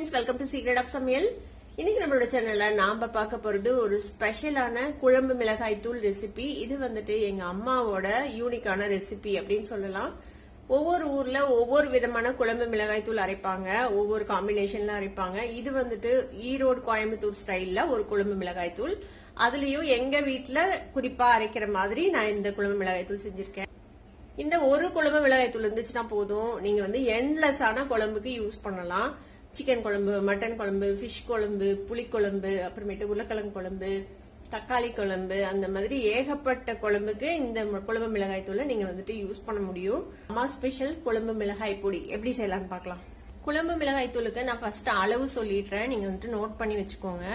Friends, welcome to secret of சமையல். இன்னைக்கு நம்மளோட சேனல்ல நாம பார்க்க போறது ஒரு ஸ்பெஷலான குழம்பு மிளகாய் தூள் ரெசிபி. இது வந்துட்டு எங்க அம்மாவோட யூனிக்கான ரெசிபி அப்படின்னு சொல்லலாம். ஒவ்வொரு ஊர்ல ஒவ்வொரு விதமான குழம்பு மிளகாய் தூள் அரைப்பாங்க, ஒவ்வொரு காம்பினேஷன்ல அரைப்பாங்க. இது வந்துட்டு ஈரோடு கோயம்புத்தூர் ஸ்டைல்ல ஒரு குழம்பு மிளகாய் தூள். அதுலயும் எங்க வீட்டுல குறிப்பா அரைக்கிற மாதிரி நான் இந்த குழம்பு மிளகாய் தூள் செஞ்சிருக்கேன். இந்த ஒரு குழம்பு மிளகாய் தூள் இருந்துச்சுன்னா போதும், நீங்க வந்து எண்ட்லெஸ்ஸான குழம்புக்கு யூஸ் பண்ணலாம். சிக்கன் குழம்பு, மட்டன் குழம்பு, ஃபிஷ் குழம்பு, புளி குழம்பு, அப்புறமேட்டு உருளைக்கிழங்கு குழம்பு, தக்காளி குழம்பு, அந்த மாதிரி ஏகப்பட்ட குழம்புக்கு இந்த குழம்பு மிளகாய் தூளை நீங்க வந்துட்டு யூஸ் பண்ண முடியும். அம்மா ஸ்பெஷல் குழம்பு மிளகாய் பொடி எப்படி செய்யலாம்னு பார்க்கலாம். குழம்பு மிளகாய் தூளுக்கு நான் ஃபர்ஸ்ட் அளவு சொல்லிடுறேன், நீங்க வந்துட்டு நோட் பண்ணி வச்சுக்கோங்க.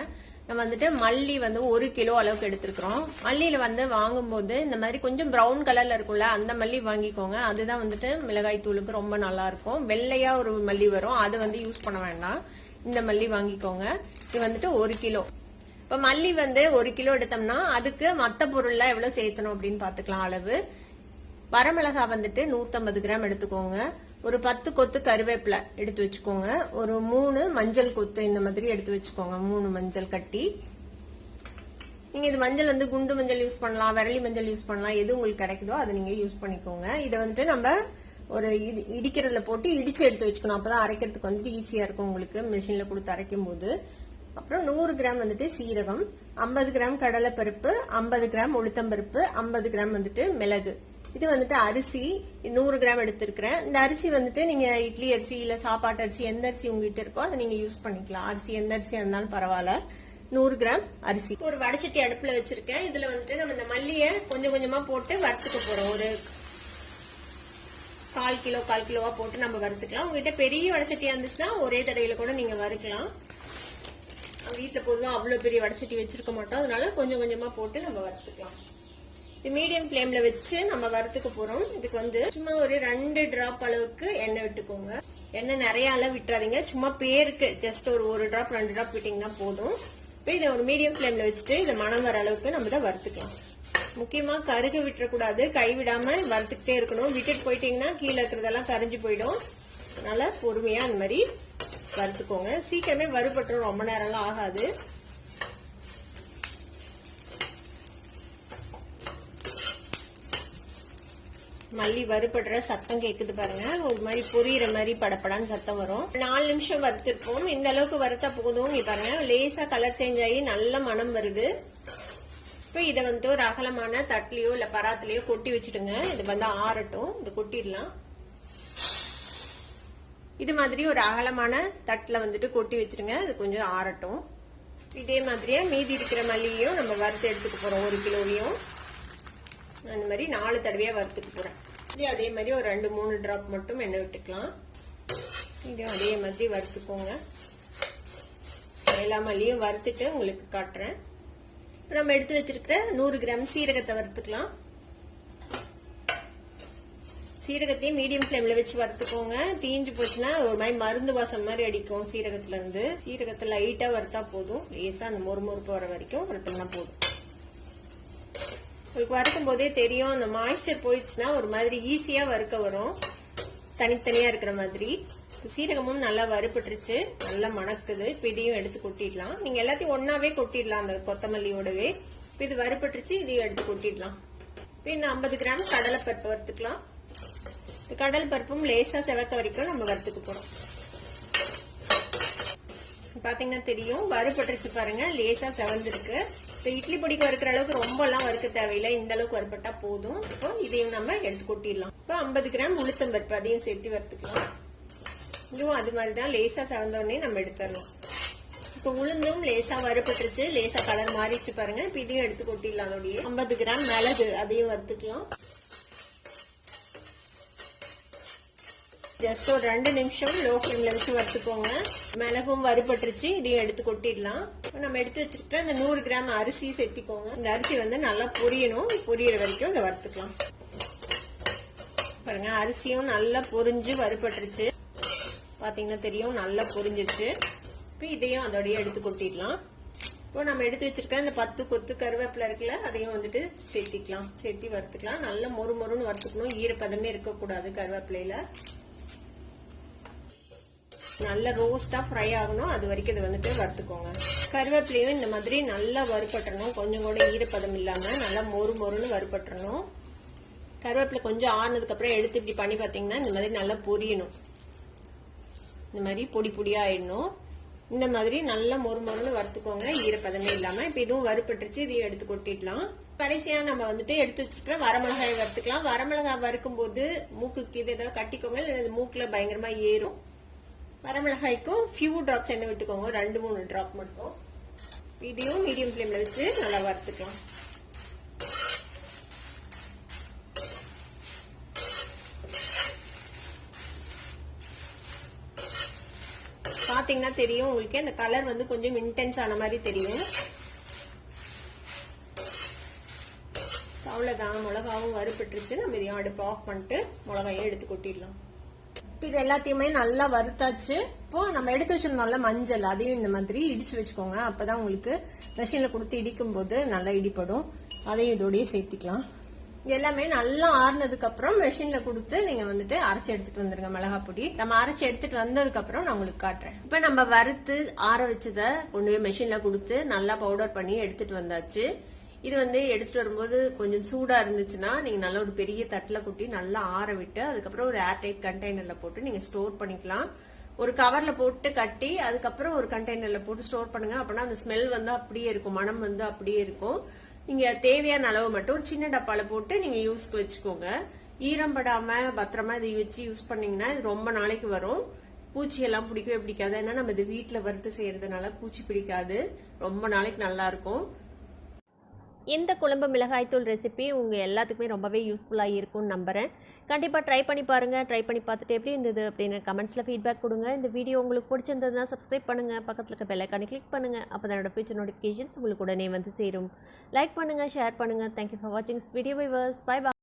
நம்ம வந்துட்டு மல்லி வந்து 1 கிலோ அளவுக்கு எடுத்திருக்கிறோம். மல்லியில வந்து வாங்கும்போது இந்த மாதிரி கொஞ்சம் பிரவுன் கலர்ல இருக்கும்ல, அந்த மல்லி வாங்கிக்கோங்க. அதுதான் வந்துட்டு மிளகாய் தூளுக்கு ரொம்ப நல்லா இருக்கும். வெள்ளையா ஒரு மல்லி வரும், அது வந்து யூஸ் பண்ண வேண்டாம். இந்த மல்லி வாங்கிக்கோங்க. இது வந்துட்டு 1 கிலோ. இப்ப மல்லி வந்து 1 கிலோ எடுத்தோம்னா அதுக்கு மத்த பொருள்லாம் எவ்வளவு சேர்த்தணும் அப்படின்னு பாத்துக்கலாம். அளவு வரமிளகாய் வந்துட்டு 150 கிராம் எடுத்துக்கோங்க. ஒரு 10 கொத்து கருவேப்பிலை எடுத்து வச்சுக்கோங்க. ஒரு 3 மஞ்சள் கொத்து இந்த மாதிரி எடுத்து வச்சுக்கோங்க. 3 மஞ்சள் கட்டி. நீங்க இது மஞ்சள் வந்து குண்டு மஞ்சள் யூஸ் பண்ணலாம், விரலி மஞ்சள் யூஸ் பண்ணலாம், எது உங்களுக்கு கிடைக்குதோ அதை நீங்க யூஸ் பண்ணிக்கோங்க. இதை வந்துட்டு நம்ம ஒரு இடிக்கிறதுல போட்டு இடிச்சு எடுத்து வச்சுக்கணும். அப்பதான் அரைக்கிறதுக்கு வந்துட்டு ஈஸியா இருக்கும் உங்களுக்கு மிஷின்ல கொடுத்து அரைக்கும் போது. அப்புறம் 100 கிராம் வந்துட்டு சீரகம், 50 கிராம் கடலைப்பருப்பு, 50 கிராம் உளுத்தம்பருப்பு, 50 கிராம் வந்துட்டு மிளகு. இது வந்துட்டு அரிசி 100 கிராம் எடுத்திருக்கிறேன். இந்த அரிசி வந்துட்டு நீங்க இட்லி அரிசி இல்ல சாப்பாட்டு அரிசி எந்த அரிசி உங்ககிட்ட இருக்கோ அதை நீங்க யூஸ் பண்ணிக்கலாம். அரிசி எந்த அரிசியா இருந்தாலும் பரவாயில்ல. 100 கிராம் அரிசி. ஒரு வடச்சட்டி அடுப்புல வச்சிருக்கேன். இதுல வந்துட்டு நம்ம இந்த மல்லிய கொஞ்சம் கொஞ்சமா போட்டு வறுத்துக்க போறோம். ஒரு 1/4 கிலோவா போட்டு நம்ம வறுத்துக்கலாம். உங்ககிட்ட பெரிய வடச்சட்டியா இருந்துச்சுன்னா ஒரே தடவையில கூட நீங்க வறுக்கலாம். வீட்டுல பொதுவா அவ்வளவு பெரிய வடச்சட்டி வச்சிருக்க மாட்டோம், அதனால கொஞ்சம் கொஞ்சமா போட்டு நம்ம வறுத்துக்கலாம். இது மீடியம் ஃப்ளேம்ல வச்சு நம்ம வறுத்துக்க போறோம். இதுக்கு வந்து சும்மா ஒரு 2 டிராப் அளவுக்கு எண்ணெய் விட்டுக்கோங்க. எண்ணெய் நிறைய அளவு விட்டுறாதீங்க, சும்மா பேருக்கு ஜஸ்ட் ஒரு டிராப் 2 டிராப் விட்டீங்கன்னா போதும். இப்போ இதை ஒரு மீடியம் ஃப்ளேம்ல வச்சுட்டு இதை மணம் வர அளவுக்கு நம்ம இதை வறுத்துக்கலாம். முக்கியமா கருக விட்டுறக்கூடாது, கைவிடாம வறுத்துக்கிட்டே இருக்கணும். விட்டுட்டு போயிட்டீங்கன்னா கீழே இருக்கிறதெல்லாம் கரைஞ்சு போயிடும். அதனால பொறுமையா அந்த மாதிரி வறுத்துக்கோங்க. சீக்கிரமே வறுபட்டுரும், ரொம்ப நேரம்லாம் ஆகாது. மல்லி வறுபடுற சத்தம் கேக்குது பாருங்க. ஒரு மாதிரி பொரியிற மாதிரி படப்படான்னு சத்தம் வரும். 4 நிமிஷம் வறுத்திருப்போம். இந்த அளவுக்கு வறுத்தா போதும். இங்க பாருங்க லேசா கலர் சேஞ்ச் ஆகி நல்ல மனம் வருது. இப்ப இதை வந்துட்டு ஒரு அகலமான தட்டிலையோ இல்ல பராத்திலையோ கொட்டி வச்சுடுங்க. இது வந்து ஆறட்டும். இது கொட்டிடலாம். இது மாதிரி ஒரு அகலமான தட்டுல வந்துட்டு கொட்டி வச்சிருங்க. இது கொஞ்சம் ஆறட்டும். இதே மாதிரியே மீதி இருக்கிற மல்லியையும் நம்ம வறுத்து எடுத்துக்க போறோம். 1 கிலோவையும் அந்த மாதிரி 4 தடவையா வறுத்துக்க போறேன். அதே மாதிரி ஒரு 2-3 டிராப் மட்டும் எண்ணெய் விட்டுக்கலாம். இதையும் அதே மாதிரி வறுத்துக்கோங்க. எல்லா மல்லியும் வறுத்துட்டு உங்களுக்கு காட்டுறேன். நம்ம எடுத்து வச்சிருக்கிற 100 கிராம் சீரகத்தை வறுத்துக்கலாம். சீரகத்தையும் மீடியம் ஃப்ளேம்ல வச்சு வறுத்துக்கோங்க. தீஞ்சு போச்சுன்னா ஒரு மாதிரி மருந்து வாசம் மாதிரி அடிக்கும் சீரகத்துல இருந்து. சீரகத்தை லைட்டா வறுத்தா போதும். லேசா அந்த மொறுமொறுப்பு வர வரைக்கும் வறுத்தோம்னா போதும். உங்களுக்கு வறுக்கும் போதே தெரியும், அந்த மாய்ஸ்சர் போயிடுச்சுன்னா ஒரு மாதிரி ஈஸியா வறுக்க வரும், தனித்தனியா இருக்கிற மாதிரி. சீரகமும் நல்லா வறுபட்டுருச்சு, நல்லா மணக்குது. இப்ப இதையும் எடுத்து கொட்டிடலாம். நீங்க எல்லாத்தையும் ஒன்னாவே கொட்டிடலாம் அந்த கொத்தமல்லியோடவே. இப்ப இது வறுபட்டுருச்சு, இதையும் எடுத்து கொட்டிடலாம். இப்ப இந்த 50 கிராம் கடலைப்பருப்பு வறுத்துக்கலாம். கடல் பருப்பும் லேசா செவக்க வரைக்கும் நம்ம வறுத்துக்க போறோம். பாத்தீங்கன்னா தெரியும் வறுபட்டுருச்சு பாருங்க, லேசா செவந்திருக்கு. இட்லி பொடிக்கு வறுக்கிற அளவுக்கு ரொம்ப எல்லாம் வறுக்க தேவையில்லை, இந்த அளவுக்கு வறுப்பட்டா போதும். இப்போ இதையும் நம்ம எடுத்து கொட்டிடலாம். இப்போ 50 கிராம் உளுத்தம்பருப்பு அதையும் சேர்த்து வறுத்துக்கலாம். இதுவும் அது மாதிரிதான் லேசா செவந்த உடனே நம்ம எடுத்துடலாம். இப்போ உளுந்தும் லேசா வறுபட்டுருச்சு, லேசா கலர் மாறிச்சு பாருங்க. இப்போ இதையும் எடுத்து கொட்டிடலாம். அதோடய 50 கிராம் மிளகு அதையும் வறுத்துக்கலாம். ஜஸ்ட் ஒரு 2 நிமிஷம் லோ ஃப்ளேம்ல வச்சு வறுத்துக்கோங்க. மிளகும் வறுபட்டுருச்சு, இதையும் எடுத்து கொட்டிடலாம். நம்ம எடுத்து வச்சிருக்க இந்த 100 கிராம் அரிசி சேர்த்திக்கோங்க. இந்த அரிசி வந்து நல்லா பொரியணும். பொரியிற வரைக்கும் இதை வறுத்துக்கலாம். பாருங்க அரிசியும் நல்லா பொரிஞ்சு வறுபட்டுருச்சு. பாத்தீங்கன்னா தெரியும் நல்லா பொரிஞ்சிருச்சு. இப்போ இதையும் அதோடய எடுத்து கொட்டிடலாம். இப்போ நம்ம எடுத்து வச்சிருக்க இந்த 10 கொத்து கருவேப்பிலை இருக்குல்ல, அதையும் வந்துட்டு சேர்த்திக்கலாம். சேர்த்தி வறுத்துக்கலாம். நல்லா மொறுமொறுன்னு வறுத்துக்கணும், ஈரப்பதமே இருக்கக்கூடாது கருவேப்பிலையில. நல்ல ரோஸ்டா ஃப்ரை ஆகணும், அது வரைக்கும் இதை வந்துட்டு வறுத்துக்கோங்க. கருவேப்பிலையும் இந்த மாதிரி நல்லா வறுபட்டணும், கொஞ்சம் கூட ஈரப்பதம் இல்லாம நல்லா மொறு மொறுன்னு வறுபட்டணும். கருவேப்பிலை கொஞ்சம் ஆறுனதுக்கு அப்புறம் எடுத்து இப்படி பண்ணி பாத்தீங்கன்னா இந்த மாதிரி நல்லா பொரியணும், இந்த மாதிரி பொடி பொடியா ஆயிடணும். இந்த மாதிரி நல்லா மொறு மொறுன்னு வறுத்துக்கோங்க, ஈரப்பதமே இல்லாம. இப்ப இதுவும் வறுபட்டுருச்சு, இதையும் எடுத்து கொட்டிடலாம். கடைசியா நம்ம வந்துட்டு எடுத்து வச்சுக்கிற வரமிளகாய் வறுத்துக்கலாம். வரமிளகாய் வறுக்கும் போது மூக்குக்கு இது ஏதாவது கட்டிக்கோங்க, இல்லை மூக்குல பயங்கரமா ஏறும். வரமிளகாய்க்கும் ஃபியூ டிராப்ஸ் எண்ணெய் விட்டுக்கோங்க, 2-3 டிராப் மட்டும். இதையும் மீடியம் ஃப்ளேம்ல வச்சு நல்லா வறுத்துக்கலாம். பாத்தீங்கன்னா தெரியும் உங்களுக்கு, அந்த கலர் வந்து கொஞ்சம் இன்டென்ஸ் ஆன மாதிரி தெரியும். அவ்வளவுதான், மிளகாவும் வறுபட்டுருச்சு. நம்ம இதையும் அடுப்பு ஆஃப் பண்ணிட்டு மிளகாயும் எடுத்து கொட்டிடலாம். இது எல்லாத்தையுமே நல்லா வறுத்தாச்சு. இப்போ நம்ம எடுத்து வச்சிருந்தோம்ல மஞ்சள், அதையும் இந்த மாதிரி இடிச்சு வச்சுக்கோங்க. அப்பதான் உங்களுக்கு மெஷின்ல கொடுத்து இடிக்கும் போது நல்லா இடிப்படும். அதையும் இதோடய சேர்த்துக்கலாம். எல்லாமே நல்லா ஆறுனதுக்கு அப்புறம் மெஷின்ல கொடுத்து நீங்க வந்துட்டு அரைச்சு எடுத்துட்டு வந்துருங்க. மிளகா பொடி நம்ம அரைச்சு எடுத்துட்டு வந்ததுக்கு அப்புறம் நான் உங்களுக்கு காட்டுறேன். இப்ப நம்ம வறுத்து ஆற வச்சதை கொண்டு போய் மெஷின்ல கொடுத்து நல்லா பவுடர் பண்ணி எடுத்துட்டு வந்தாச்சு. இது வந்து எடுத்துட்டு வரும்போது கொஞ்சம் சூடா இருந்துச்சுன்னா நீங்க நல்ல ஒரு பெரிய தட்டுல கொட்டி நல்லா ஆற விட்டு அதுக்கப்புறம் ஒரு ஏர்டைட் கண்டெய்னர்ல போட்டு நீங்க ஸ்டோர் பண்ணிக்கலாம். ஒரு கவர்ல போட்டு கட்டி அதுக்கப்புறம் ஒரு கண்டெய்னர்ல போட்டு ஸ்டோர் பண்ணுங்க. அப்படின்னா அந்த ஸ்மெல் வந்து அப்படியே இருக்கும், மனம் வந்து அப்படியே இருக்கும். நீங்க தேவையான அளவு மட்டும் ஒரு சின்ன டப்பால போட்டு நீங்க யூஸ்க்கு வச்சுக்கோங்க. ஈரம் படாம பத்திரமா இதை வச்சு யூஸ் பண்ணீங்கன்னா இது ரொம்ப நாளைக்கு வரும். பூச்சி எல்லாம் பிடிக்கவே பிடிக்காது. ஏன்னா நம்ம இது வீட்டுல வறுத்து செய்யறதுனால பூச்சி பிடிக்காது, ரொம்ப நாளைக்கு நல்லா இருக்கும். இந்த குழம்பு மிளகாய்த்தூள் ரெசிபி உங்கள் எல்லாத்துக்குமே ரொம்பவே யூஸ்ஃபுல்லாக இருக்கும்னு நம்புகிறேன். கண்டிப்பாக ட்ரை பண்ணி பாருங்கள். ட்ரை பண்ணி பார்த்துட்டு எப்படி இருந்தது அப்படின்னு கமெண்ட்ஸில் ஃபீட்பேக் கொடுங்க. இந்த வீடியோ உங்களுக்கு பிடிச்சிருந்ததுன்னா சப்ஸ்கிரைப் பண்ணுங்கள், பக்கத்தில் இருக்க பெல் ஐகானை கிளிக் பண்ணுங்கள். அப்போ தான் என்னோட ஃபியூச்சர் நோட்டிஃபிகேஷன்ஸ் உங்களுக்கு உடனே வந்து சேரும். லைக் பண்ணுங்கள், ஷேர் பண்ணுங்கள். தேங்க்யூ ஃபார் வாட்சிங் this video. Viewers, bye by.